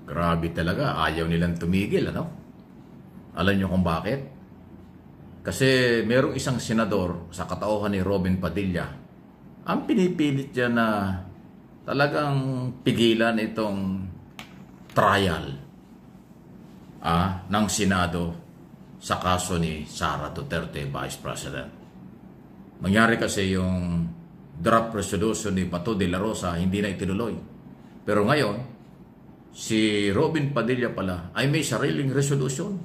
Grabe talaga, ayaw nilang tumigil, ano? Alam niyo kung bakit? Kasi merong isang senador sa katauhan ni Robin Padilla, ang pinipilit niya na talagang pigilan itong trial ng Senado sa kaso ni Sara Duterte, Vice President. Mangyari kasi yung draft resolution ni Bato de la Rosa hindi na itinuloy. Pero ngayon, si Robin Padilla pala ay may sariling resolution.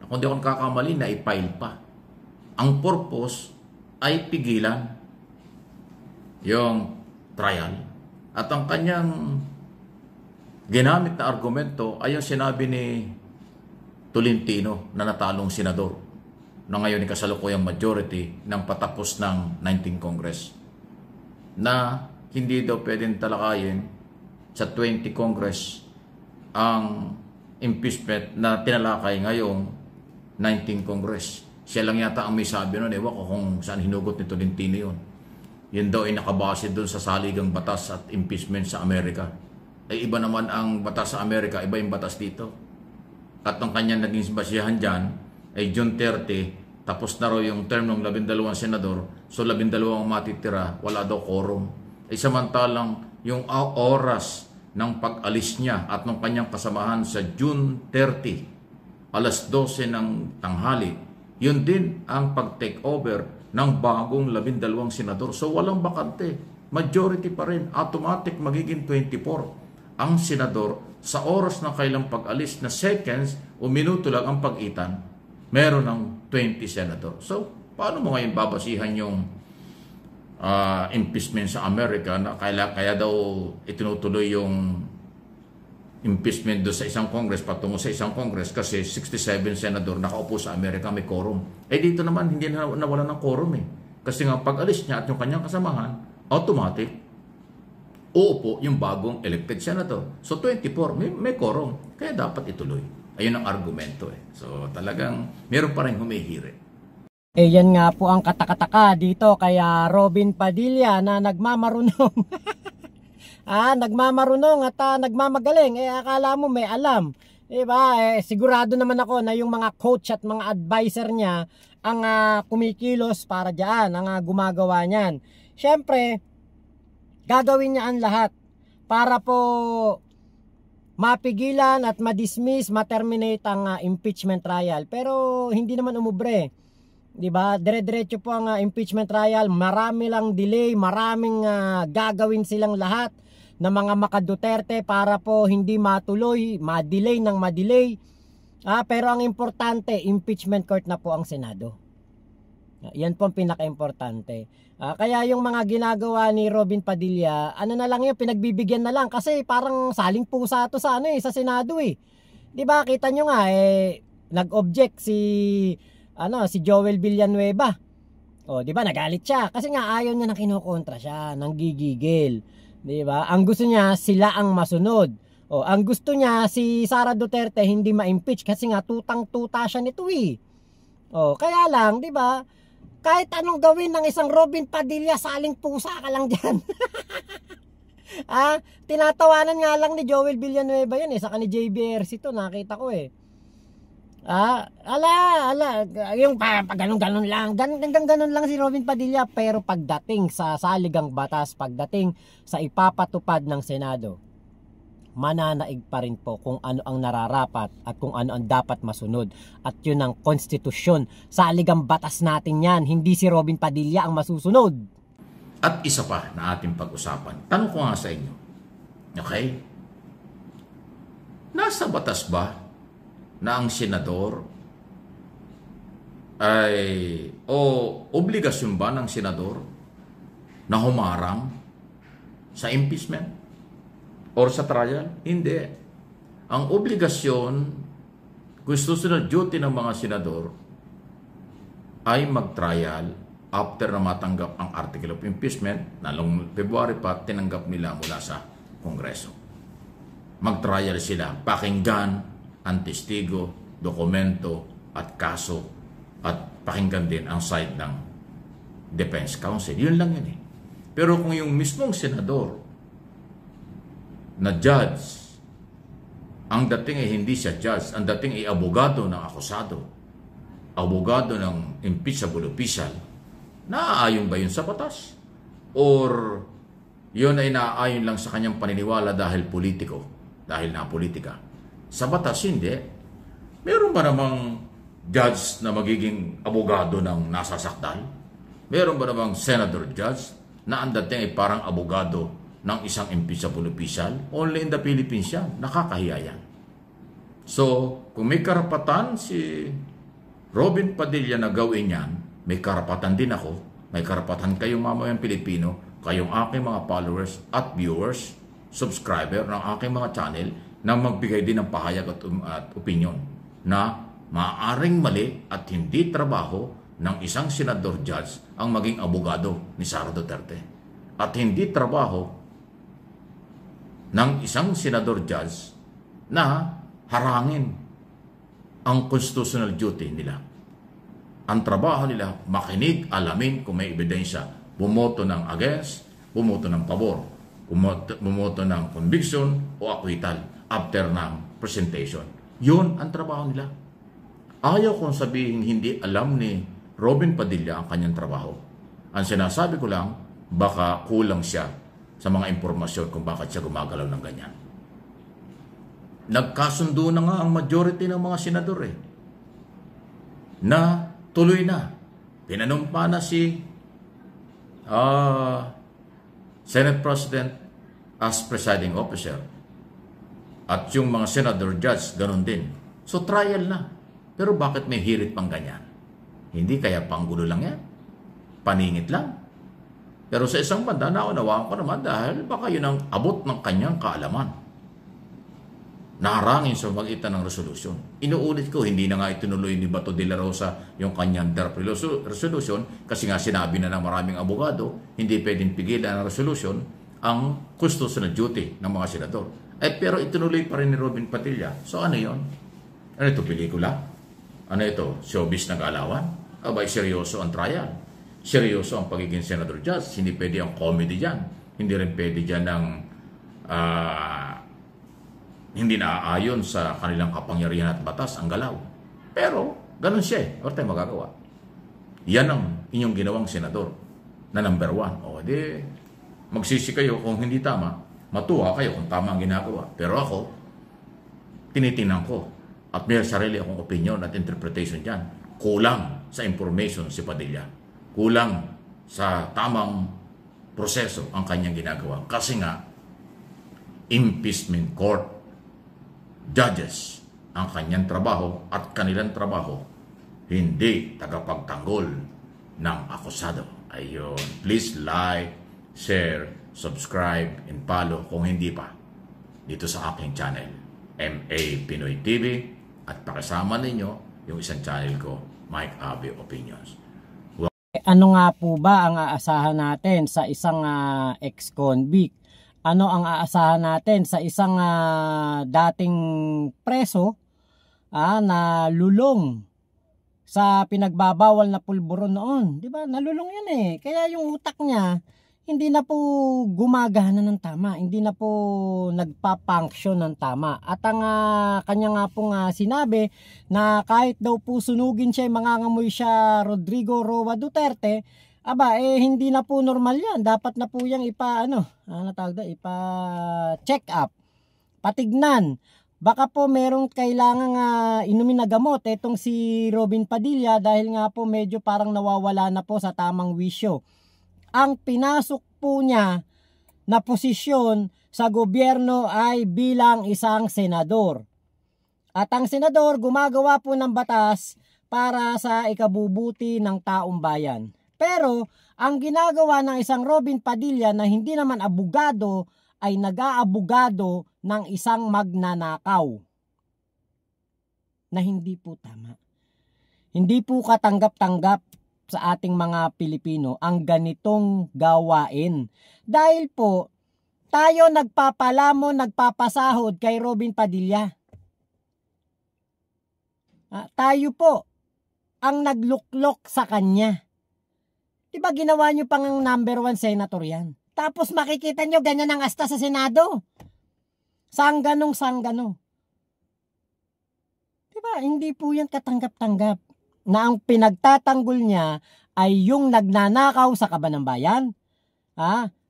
Kung di ako nakakamali, na i-file pa. Ang purpose ay pigilan yung trial. At ang kanyang ginamit na argumento ay yung sinabi ni Tolentino na natalong senador na ngayon ay kasalukuyang majority ng patapos ng 19th Congress, na hindi daw pwedeng talakayin sa 20 Congress ang impeachment na tinalakay ngayong 19th Congress. Siya lang yata ang may sabi nun. Ewan ko kung saan hinugot ni Tolentino yun. Yun daw ay nakabase doon sa saligang batas at impeachment sa Amerika. Ay iba naman ang batas sa Amerika, iba yung batas dito. At ang kanyang naging basihan dyan ay June 30, tapos na raw yung term ng 12 senador, so 12 ang matitira, wala daw quorum. Ay samantalang yung oras ng pag-alis niya at ng kanyang kasamahan sa June 30, alas 12 ng tanghali, yun din ang pag-take over ng bagong 12 senador. So walang bakante, majority pa rin, automatic magiging 24 ang senador sa oras ng kailang pag-alis na seconds o minuto lang ang pag-itan, meron ng 20 senador. So paano mo ngayon babasihan yung impeachment sa Amerika na kaya daw itinutuloy yung impeachment do sa isang Congress patungo sa isang Congress kasi 67 senador nakaupo sa Amerika, may quorum. Eh dito naman hindi na nawala ng quorum kasi nga pag-alis niya at yung kanyang kasamahan, automatic uupo yung bagong elected senator. So 24 may quorum, kaya dapat ituloy. Ayun ang argumento So talagang meron pa rin humihiri. Yan nga po ang katakataka dito kaya Robin Padilla na nagmamarunong. Nagmamarunong at nagmamagaling. Akala mo may alam. Diba? Sigurado naman ako na yung mga coach at mga advisor niya ang kumikilos para diyan, ang gumagawa niyan. Siyempre, gagawin niya ang lahat para po mapigilan at madismiss, materminate ang impeachment trial. Pero hindi naman umubre. Diba? Dire-diretso po ang impeachment trial. Marami lang delay, maraming gagawin silang lahat ng mga maka-Duterte para po hindi matuloy, ma-delay ng ma-delay. Pero ang importante, impeachment court na po ang Senado. Yan po ang pinaka-importante. Kaya yung mga ginagawa ni Robin Padilla, ano na lang yun, pinagbibigyan na lang. Kasi parang saling pusa to sa, sa Senado Diba? Kita nyo nga, nag-object si Joel Villanueva. Diba? Nagalit siya. Kasi nga ayaw niya na kinukontra siya, nang gigigil. Diba? Ang gusto niya, sila ang masunod. Ang gusto niya, si Sara Duterte hindi ma-impeach kasi nga tutang-tuta siya nito kaya lang, diba? Kahit anong gawin ng isang Robin Padilla, saling pusa ka lang dyan. Tinatawanan nga lang ni Joel Villanueva yun saka ni JBRC to, nakita ko yung ganun-ganun lang, ganun lang si Robin Padilla. Pero pagdating sa saligang batas, pagdating sa ipapatupad ng Senado, mananaig pa rin po kung ano ang nararapat at kung ano ang dapat masunod. At yun ang konstitusyon. Saligang batas natin yan, hindi si Robin Padilla ang masusunod. At isa pa na ating pag-usapan, tanong ko nga sa inyo, okay? Nasa batas ba na ang senador obligasyon ba ng senador na humarang sa impeachment or sa trial? Hindi. Ang obligasyon, gusto na duty ng mga senador ay mag-trial after na matanggap ang article of impeachment na noong February pa tinanggap nila mula sa Kongreso. Mag-trial sila, pakinggan ang testigo, dokumento at kaso at pakinggan din ang side ng Defense Counsel. Yun lang yan Pero kung yung mismong senador na judge Ang dating ay hindi siya judge, ang dating ay abogado ng akusado, abogado ng impeachable official. Naaayon ba yun sa batas? Or yun ay naaayon lang sa kanyang paniniwala dahil politiko, dahil na politika? Sa batas, hindi. Meron ba namang judge na magiging abogado ng nasasakdal? Meron ba namang senator judge na ang dating ay parang abogado ng isang impeachable official? Only in the Philippines yan. Nakakahiya yan. So, kung may karapatan si Robin Padilla na gawin yan, may karapatan din ako, may karapatan kayong mamayang Pilipino, kayong aking mga followers at viewers, subscriber ng aking mga channel, na magbigay din ng pahayag at opinion na maaaring mali at hindi trabaho ng isang senador judge ang maging abogado ni Sara Duterte. At hindi trabaho ng isang senador judge na harangin ang constitutional duty nila. Ang trabaho nila, makinig, alamin kung may ebidensya, bumoto ng against, bumoto ng pabor, bumoto ng conviction o acquittal after ng presentation. Yun ang trabaho nila. Ayaw kong sabihin hindi alam ni Robin Padilla ang kanyang trabaho. Ang sinasabi ko lang, baka kulang siya sa mga impormasyon kung bakit siya gumagalaw ng ganyan. Nagkasundo na nga ang majority ng mga senador na tuloy na. Pinanumpa na si Senate President as presiding officer. At yung mga senador judge, ganun din. So trial na. Pero bakit may hirit pang ganyan? Hindi kaya panggulo lang yan? Paningit lang? Pero sa isang banda, naunawaan ko naman dahil baka yun ang abot ng kanyang kaalaman. Naharangin sa magitan ng resolusyon. Inuulit ko, hindi na nga itinuloy ni Bato de la Rosa yung kanyang draft resolution kasi nga sinabi na ng maraming abogado, hindi pwedeng pigilan ng resolution ang constitutional duty ng mga senador. Pero itinuloy pa rin ni Robin Padilla. So ano yun? Ano ito, pelikula? Ano ito, showbiz na galawan? Abay, seryoso ang trial. Seryoso ang pagiging senador judge. Hindi pwede ang comedy dyan. Hindi rin pwede dyan ng hindi naaayon sa kanilang kapangyarihan at batas ang galaw. Pero, ganun siya. Wala tayong magagawa. Yan ang inyong ginawang senador na number 1. O, di, magsisi kayo kung hindi tama. Matuwa kayo kung tama ang ginagawa. Pero ako, tinitingnan ko. At may sarili akong opinion at interpretation dyan. Kulang sa information si Padilla. Kulang sa tamang proseso ang kanyang ginagawa. Kasi nga, impeachment court judges ang kanyang trabaho at kanilang trabaho, hindi tagapagtanggol ng akusado. Ayun. Please like, share, subscribe, and follow kung hindi pa dito sa aking channel, MA Pinoy TV, at pakisama ninyo yung isang channel ko, Mike Abe Opinions. Ano nga po ba ang aasahan natin sa isang ex-convict? Ano ang aasahan natin sa isang dating preso na lulong sa pinagbabawal na pulburon noon? 'Di ba? Nalulong 'yan Kaya yung utak niya hindi na po gumagana ng tama, hindi na po nagpa-function ng tama. At ang kanya nga pong sinabi na kahit daw po sunugin siya, mangangamoy siya Rodrigo Roa Duterte, hindi na po normal yan. Dapat na po yung ipa-check up, patignan. Baka po merong kailangang inumin na gamot etong si Robin Padilla dahil nga po medyo parang nawawala na po sa tamang wisyo. Ang pinasok po niya na posisyon sa gobyerno ay bilang isang senador. At ang senador gumagawa po ng batas para sa ikabubuti ng taong bayan. Pero ang ginagawa ng isang Robin Padilla na hindi naman abogado ay nag-aabogado ng isang magnanakaw. Na hindi po tama. Hindi po katanggap-tanggap sa ating mga Pilipino ang ganitong gawain. Dahil po, tayo nagpapalamon, nagpapasahod kay Robin Padilla. Tayo po ang nagluklok sa kanya. Diba ginawa nyo pang number 1 senator yan? Tapos makikita nyo ganyan ang asta sa Senado. Sanggano. hindi po yan katanggap-tanggap na ang pinagtatanggol niya ay yung nagnanakaw sa kaban ng bayan.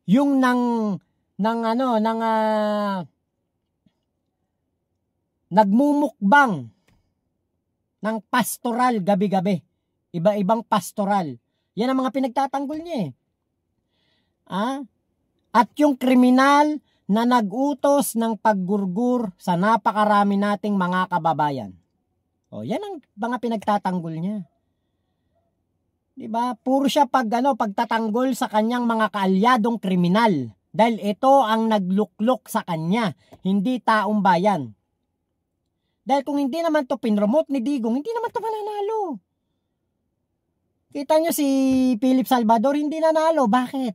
Yung nagmumukbang ng pastoral gabi-gabi. Iba-ibang pastoral. Yan ang mga pinagtatanggol niya eh. At yung kriminal na nag-utos ng paggurgur sa napakarami nating mga kababayan. Yan ang mga pinagtatanggol niya. Diba? Puro siya pagtatanggol sa kanyang mga kaalyadong kriminal. Dahil ito ang nagluklok sa kanya, hindi taong bayan. Dahil kung hindi naman to pinromote ni Digong, hindi naman to mananalo. Kita nyo si Philip Salvador, hindi nanalo. Bakit?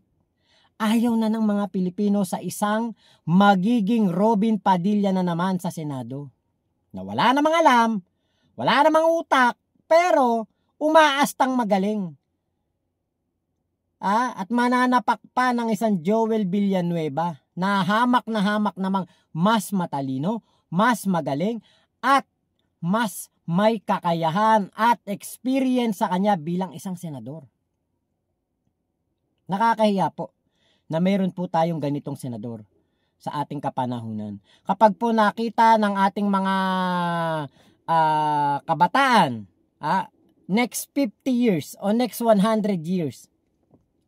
Ayaw na ng mga Pilipino sa isang magiging Robin Padilla na naman sa Senado. Na wala namang alam, wala namang utak, pero umaastang magaling. At mananapak pa ng isang Joel Villanueva na hamak namang mas matalino, mas magaling, at mas may kakayahan at experience sa kanya bilang isang senador. Nakakahiya po na mayroon po tayong ganitong senador sa ating kapanahunan. Kapag po nakita ng ating mga kabataan, next 50 years o next 100 years,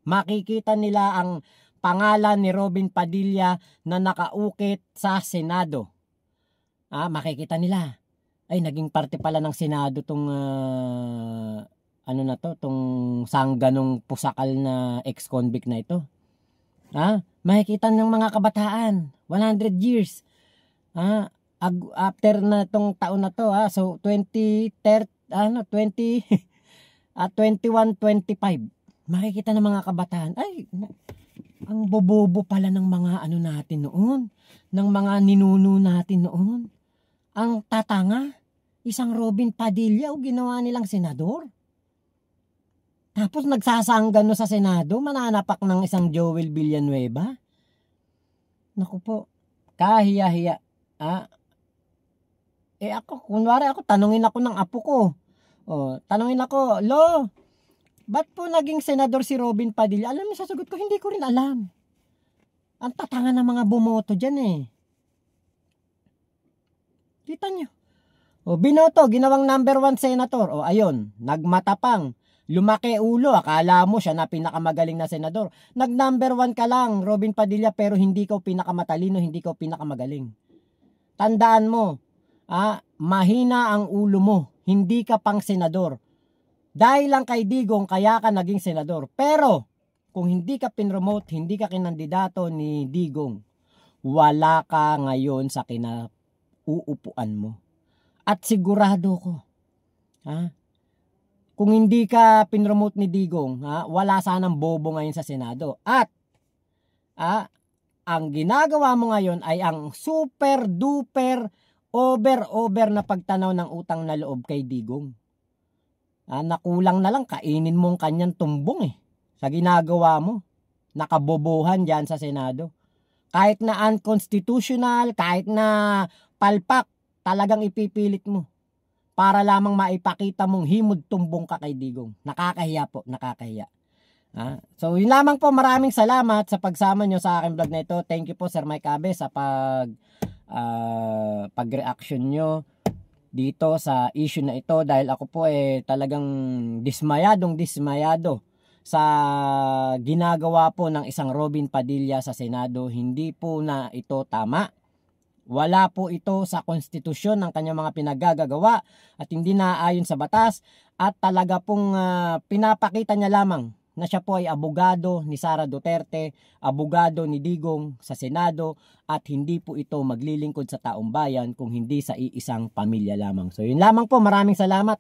makikita nila ang pangalan ni Robin Padilla na nakaukit sa Senado. Makikita nila, ay naging parte pala ng Senado tong tong sangganong pusakal na ex-convict na ito. Makikita ng mga kabataan, 100 years. After na tong taon na to, so 21, 25. Makikita ng mga kabataan, ay, ang bobobo pala ng mga natin noon, ng mga ninuno natin noon. Ang tatanga, isang Robin Padilla o ginawa nilang senador. Tapos nagsasanggan sa Senado, mananapak ng isang Joel Villanueva. Naku po, kahiya-hiya. Kunwari ako, tanungin ako ng apo ko. Tanungin ako, Lo, ba't po naging senador si Robin Padilla? Alam mo, sasagot ko, hindi ko rin alam. Ang tatanga ng mga bumoto dyan eh. Kita nyo. Binoto, ginawang number 1 senator. Ayun, nagmatapang. Lumaki ulo, akala mo siya na pinakamagaling na senador. Nag-number 1 ka lang, Robin Padilla, pero hindi ka pinakamatalino, hindi ka pinakamagaling. Tandaan mo, mahina ang ulo mo, hindi ka pang senador. Dahil lang kay Digong, kaya ka naging senador. Pero, kung hindi ka pinromote, hindi ka kinandidato ni Digong, wala ka ngayon sa uupuan mo. At sigurado ko, kung hindi ka pinromote ni Digong, wala sanang bobo ngayon sa Senado. At ang ginagawa mo ngayon ay ang super duper over na pagtanaw ng utang na loob kay Digong. Nakulang na lang, kainin mong kanyang tumbong sa ginagawa mo. Nakabobohan dyan sa Senado. Kahit na unconstitutional, kahit na palpak, talagang ipipilit mo para lamang maipakita mong himod tumbong ka kay Digong. Nakakahiya po, nakakahiya. So yun lamang po, maraming salamat sa pagsama nyo sa aking vlog na ito. Thank you po Sir Mike Abe sa pag-reaction nyo dito sa issue na ito, dahil ako po talagang dismayado sa ginagawa po ng isang Robin Padilla sa Senado. Hindi po na ito tama. Wala po ito sa konstitusyon ng kanyang mga pinagagagawa at hindi naayon sa batas, at talaga pong pinapakita niya lamang na siya po ay abogado ni Sara Duterte, abogado ni Digong sa Senado, at hindi po ito maglilingkod sa taong bayan kung hindi sa iisang pamilya lamang. So yun lamang po, maraming salamat.